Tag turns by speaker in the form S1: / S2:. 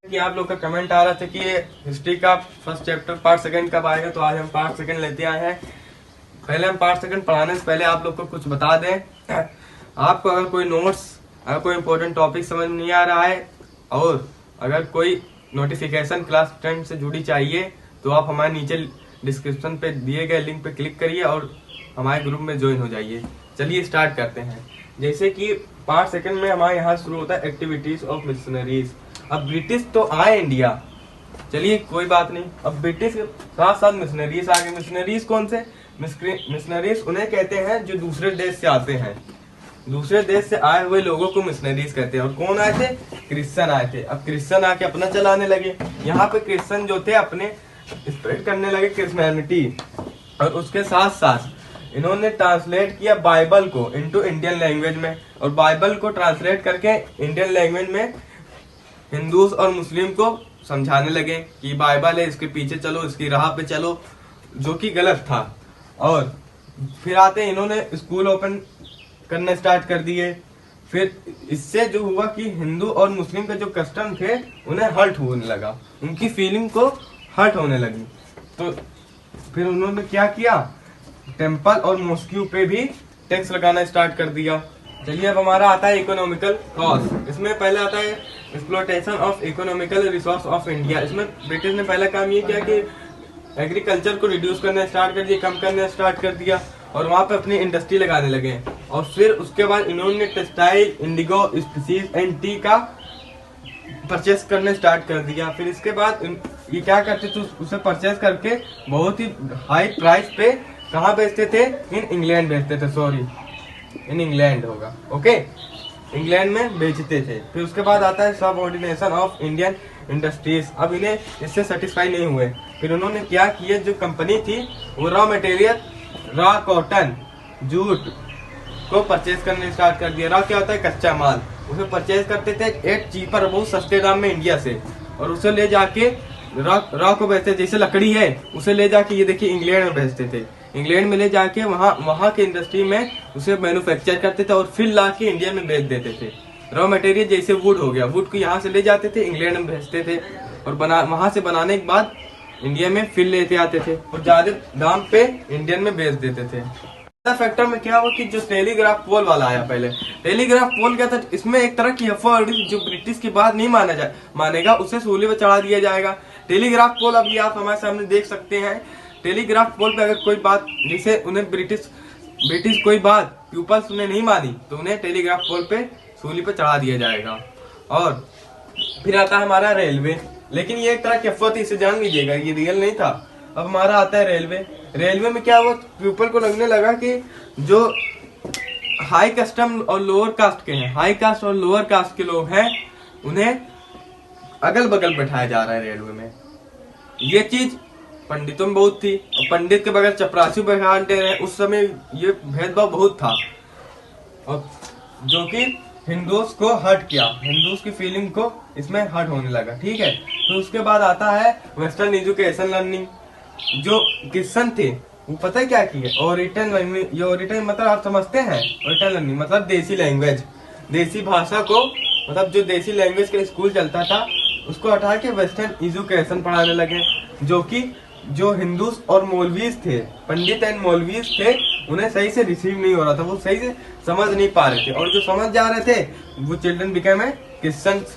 S1: कि आप लोग का कमेंट आ रहा था कि ये हिस्ट्री का फर्स्ट चैप्टर पार्ट सेकंड कब आएगा, तो आज हम पार्ट सेकंड लेते आए हैं। पहले हम पार्ट सेकंड पढ़ाने से पहले आप लोग को कुछ बता दें। आपको अगर कोई नोट्स, अगर कोई इंपॉर्टेंट टॉपिक समझ नहीं आ रहा है और अगर कोई नोटिफिकेशन क्लास 10 से जुड़ी चाहिए तो आप हमारे नीचे डिस्क्रिप्शन पे दिए गए लिंक पे क्लिक करिए और हमारे ग्रुप में ज्वाइन हो जाइए। चलिए स्टार्ट करते हैं। जैसे कि पार्ट सेकंड में हमारे यहाँ शुरू होता है एक्टिविटीज ऑफ मिशनरीज। अब ब्रिटिश तो आए इंडिया, चलिए कोई बात नहीं। अब ब्रिटिश के साथ साथ मिशनरीज आ गए। मिशनरीज कौन से? मिशनरीज उन्हें कहते हैं जो दूसरे देश से आते हैं। दूसरे देश से आए हुए लोगों को मिशनरीज कहते हैं। और कौन आए थे? क्रिश्चियन आए थे। अब क्रिश्चियन आके अपना चलाने लगे। यहाँ पे क्रिश्चियन जो थे अपने स्प्रेड करने लगे क्रिश्चियनिटी, और उसके साथ साथ इन्होंने ट्रांसलेट किया बाइबल को इनटू इंडियन लैंग्वेज में, और बाइबल को ट्रांसलेट करके इंडियन लैंग्वेज में हिंदूज और मुस्लिम को समझाने लगे कि बाइबल है, इसके पीछे चलो, इसकी राह पे चलो, जो कि गलत था। और फिर आते इन्होंने स्कूल ओपन करने स्टार्ट कर दिए। फिर इससे जो हुआ कि हिंदू और मुस्लिम के जो कस्टम थे उन्हें हर्ट होने लगा, उनकी फीलिंग को हर्ट होने लगी। तो फिर उन्होंने क्या किया, टेम्पल और मॉस्क्यू पे भी टैक्स लगाना स्टार्ट कर दिया। चलिए अब हमारा आता है इकोनॉमिकल कॉज। इसमें पहले आता है exploitation of economical resource of India. इसमें ब्रिटिश ने पहला काम ये किया कि एग्रीकल्चर को रिड्यूस करना स्टार्ट कर दिया, कम करना स्टार्ट कर दिया, और वहां पे अपनी इंडस्ट्री लगाने लगे। और फिर उसके बाद इन्होंने textile, Indigo species and T का परचेस करने स्टार्ट कर दिया। फिर इसके बाद ये क्या करते थे, उसे परचेस करके बहुत ही हाई प्राइस पे कहाँ बेचते थे? इन इंग्लैंड बेचते थे। सॉरी, इन इंग्लैंड होगा, ओके, इंग्लैंड में बेचते थे। फिर उसके बाद आता है सबऑर्डिनेशन ऑफ इंडियन इंडस्ट्रीज। अब इन्हें इससे सेटिस्फाई नहीं हुए। फिर उन्होंने क्या किया, जो कंपनी थी वो raw material, raw cotton, jute को परचेज करने स्टार्ट कर दिया। रॉ क्या होता है? कच्चा माल। उसे परचेज करते थे एट चीपर, बहुत सस्ते दाम में इंडिया से, और उसे ले जाके रॉ को बेचते, जैसे लकड़ी है उसे ले जाके ये देखिए इंग्लैंड में बेचते थे। इंग्लैंड में ले जाके वहाँ के इंडस्ट्री में उसे मैन्युफैक्चर करते थे और फिर ला के इंडिया में बेच देते थे। रॉ मटेरियल जैसे वुड हो गया, वुड को यहाँ से ले जाते थे, इंग्लैंड में भेजते थे, और वहाँ से बनाने के बाद इंडिया में फिर लेते आते थे और ज्यादा दाम पे इंडियन में बेच देते थे। फैक्टर में क्या हुआ कि जो टेलीग्राफ पोल वाला आया, पहले टेलीग्राफ पोल क्या था, इसमें एक तरह की अफवाह जो ब्रिटिश की बात नहीं मानेगा उसे सूली पे चढ़ा दिया जाएगा। टेलीग्राफ पोल अभी आप हमारे सामने देख सकते हैं। टेलीग्राफ पोल पे अगर कोई बात, जैसे उन्हें ब्रिटिश कोई बात पीपल्स ने नहीं मानी तो उन्हें टेलीग्राफ पोल पे सूली पे चढ़ा दिया जाएगा। और फिर आता है हमारा रेलवे, लेकिन ये एक तरह की अफवाह थी, इसे जान लीजिएगा, ये रियल नहीं था। अब हमारा आता है रेलवे। रेलवे में क्या हुआ, पीपल को लगने लगा कि जो हाई कस्टम और लोअर कास्ट के हैं, हाई कास्ट और लोअर कास्ट के लोग हैं, उन्हें अगल बगल बैठाया जा रहा है रेलवे में। ये चीज पंडितों में बहुत थी, और पंडित के बगैर चपरासी बैठाते रहे। उस समय ये भेदभाव बहुत था, और जो कि हिंदूज को हर्ट किया, हिंदूज की फीलिंग को इसमें हर्ट होने लगा। ठीक है, तो उसके बाद आता है वेस्टर्न एजुकेशन लर्निंग। जो क्रिश्चियन थे वो पता है क्या किए, ओरिटन लर्निंग। ये ओरिटन मतलब आप समझते हैं, ओरिटन लर्निंग मतलब देसी लैंग्वेज, देसी भाषा को, मतलब जो देसी लैंग्वेज का स्कूल चलता था उसको हटा के वेस्टर्न एजुकेशन पढ़ाने लगे। जो कि जो हिंदूज और मौलवीज थे, पंडित एंड मौलवीज थे, उन्हें सही से रिसीव नहीं हो रहा था, वो सही से समझ नहीं पा रहे थे, और जो समझ जा रहे थे वो चिल्ड्रन बिकेम क्रिश्चियंस